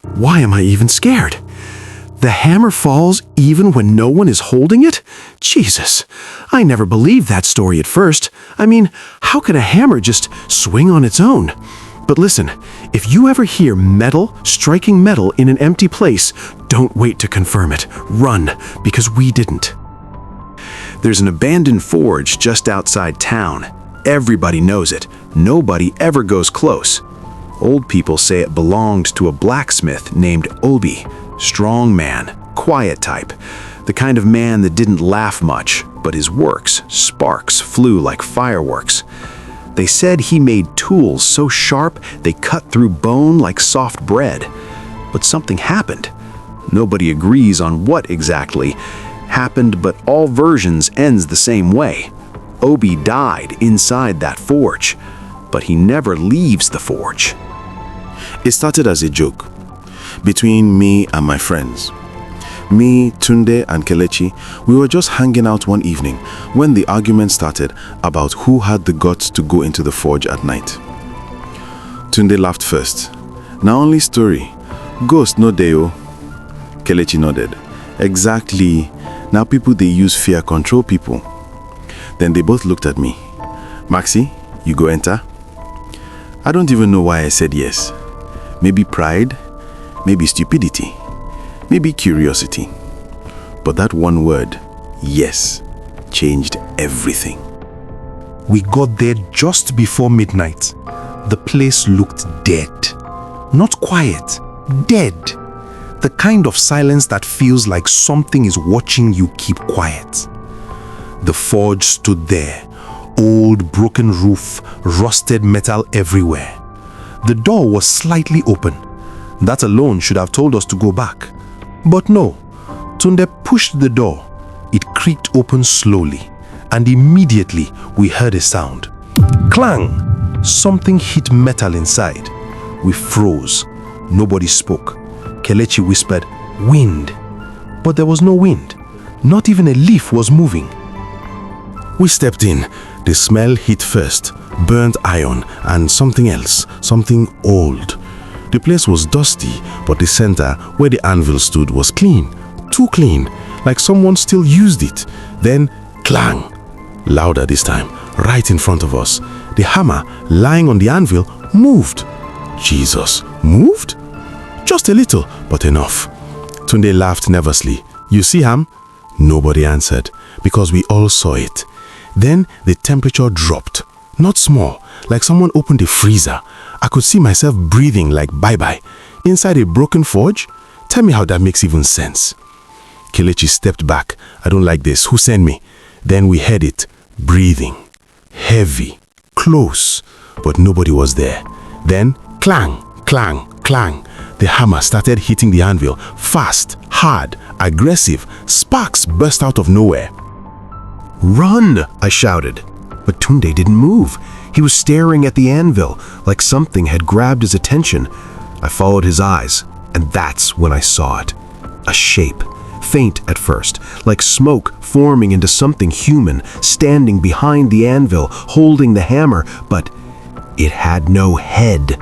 Why am I even scared? The hammer falls even when no one is holding it? Jesus, I never believed that story at first. I mean, how can a hammer just swing on its own? But listen, if you ever hear metal striking metal in an empty place, don't wait to confirm it. Run, because we didn't. There's an abandoned forge just outside town. Everybody knows it. Nobody ever goes close. Old people say it belonged to a blacksmith named Obi. Strong man, quiet type. The kind of man that didn't laugh much, but his works, sparks, flew like fireworks. They said he made tools so sharp they cut through bone like soft bread. But something happened. Nobody agrees on what exactly happened, but all versions ends the same way. Obi died inside that forge, but he never leaves the forge. It started as a joke between me and my friends. Me, Tunde, and Kelechi, we were just hanging out one evening when the argument started about who had the guts to go into the forge at night. Tunde laughed first. "Na only story. Ghost no dey o." Kelechi nodded. "Exactly. Now people they use fear control people." Then they both looked at me. "Maxi, you go enter?" I don't even know why I said yes. Maybe pride, maybe stupidity, maybe curiosity. But that one word, yes, changed everything. We got there just before midnight. The place looked dead. Not quiet, dead. The kind of silence that feels like something is watching you keep quiet. The forge stood there, old broken roof, rusted metal everywhere. The door was slightly open. That alone should have told us to go back. But no, Tunde pushed the door. It creaked open slowly, and immediately we heard a sound. Clang! Something hit metal inside. We froze. Nobody spoke. Kelechi whispered, "Wind." But there was no wind. Not even a leaf was moving. We stepped in. The smell hit first. Burnt iron and something else, something old. The place was dusty, but the center where the anvil stood was clean. Too clean, like someone still used it. Then, clang! Louder this time, right in front of us. The hammer lying on the anvil moved. Jesus, moved? Just a little, but enough. Tunde laughed nervously. "You see, Ham?" Nobody answered, because we all saw it. Then the temperature dropped. Not small, like someone opened a freezer. I could see myself breathing like bye-bye. Inside a broken forge? Tell me how that makes even sense. Kelechi stepped back. "I don't like this. Who sent me?" Then we heard it, breathing. Heavy, close, but nobody was there. Then, clang, clang, clang. The hammer started hitting the anvil, fast, hard, aggressive. Sparks burst out of nowhere. "Run!" I shouted. But Tunde didn't move. He was staring at the anvil, like something had grabbed his attention. I followed his eyes, and that's when I saw it. A shape, faint at first, like smoke forming into something human, standing behind the anvil, holding the hammer, but it had no head.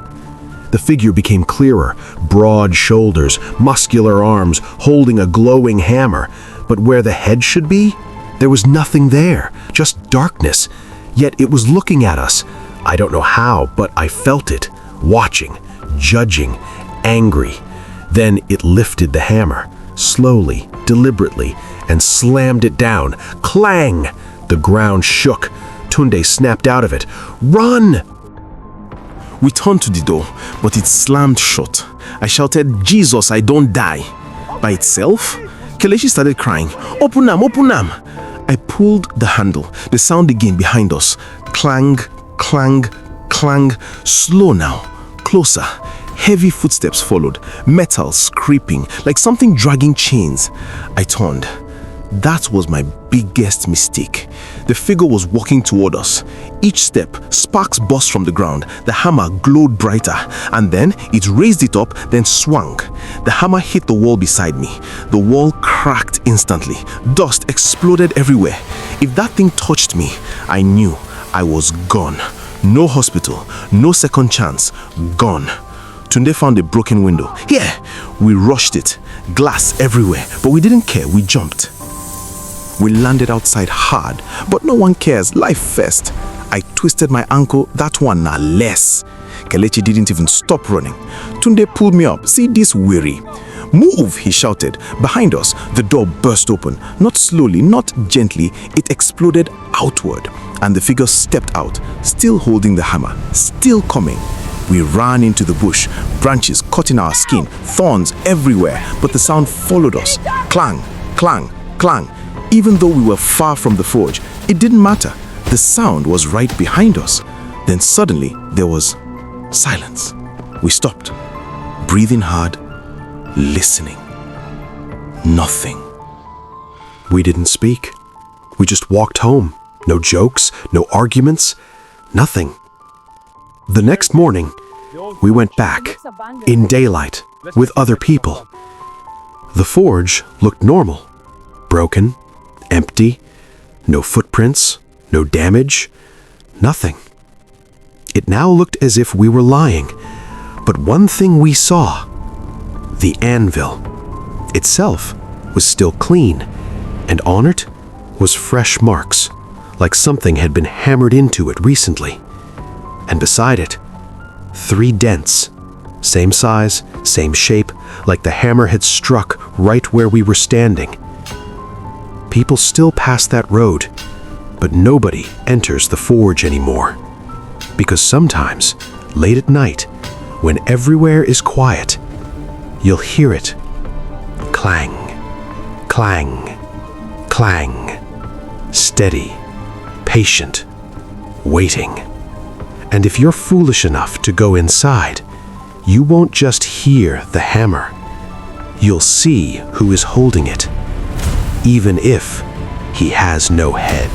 The figure became clearer, broad shoulders, muscular arms, holding a glowing hammer. But where the head should be, there was nothing there, just darkness. Yet it was looking at us. I don't know how, but I felt it, watching, judging, angry. Then it lifted the hammer, slowly, deliberately, and slammed it down. Clang! The ground shook. Tunde snapped out of it. "Run!" We turned to the door, but it slammed shut. I shouted, "Jesus, I don't die." By itself? Kelechi started crying, "Open am." I pulled the handle. The sound again behind us. Clang, clang, clang. Slow now. Closer. Heavy footsteps followed. Metal scraping, like something dragging chains. I turned. That was my biggest mistake. The figure was walking toward us. Each step, sparks burst from the ground. The hammer glowed brighter, and then it raised it up, then swung. The hammer hit the wall beside me. The wall cracked instantly. Dust exploded everywhere. If that thing touched me, I knew I was gone. No hospital, no second chance. Gone. Tunde found a broken window. Here! We rushed it. Glass everywhere, but we didn't care. We jumped. We landed outside hard, but no one cares. Life first. I twisted my ankle, that one nah less. Kelechi didn't even stop running. Tunde pulled me up. See this weary. Move, he shouted. Behind us, the door burst open. Not slowly, not gently. It exploded outward, and the figure stepped out, still holding the hammer, still coming. We ran into the bush, branches cutting our skin, thorns everywhere, but the sound followed us. Clang, clang, clang. Even though we were far from the forge, it didn't matter. The sound was right behind us. Then suddenly, there was silence. We stopped, breathing hard, listening. Nothing. We didn't speak. We just walked home. No jokes, no arguments, nothing. The next morning, we went back, in daylight, with other people. The forge looked normal. Broken, empty, no footprints, no damage, nothing. It now looked as if we were lying. But one thing we saw, the anvil itself was still clean, and on it was fresh marks, like something had been hammered into it recently. And beside it, 3 dents, same size, same shape, like the hammer had struck right where we were standing. People still pass that road, but nobody enters the forge anymore. Because sometimes, late at night, when everywhere is quiet, you'll hear it. Clang, clang, clang. Steady, patient, waiting. And if you're foolish enough to go inside, you won't just hear the hammer. You'll see who is holding it, even if he has no head.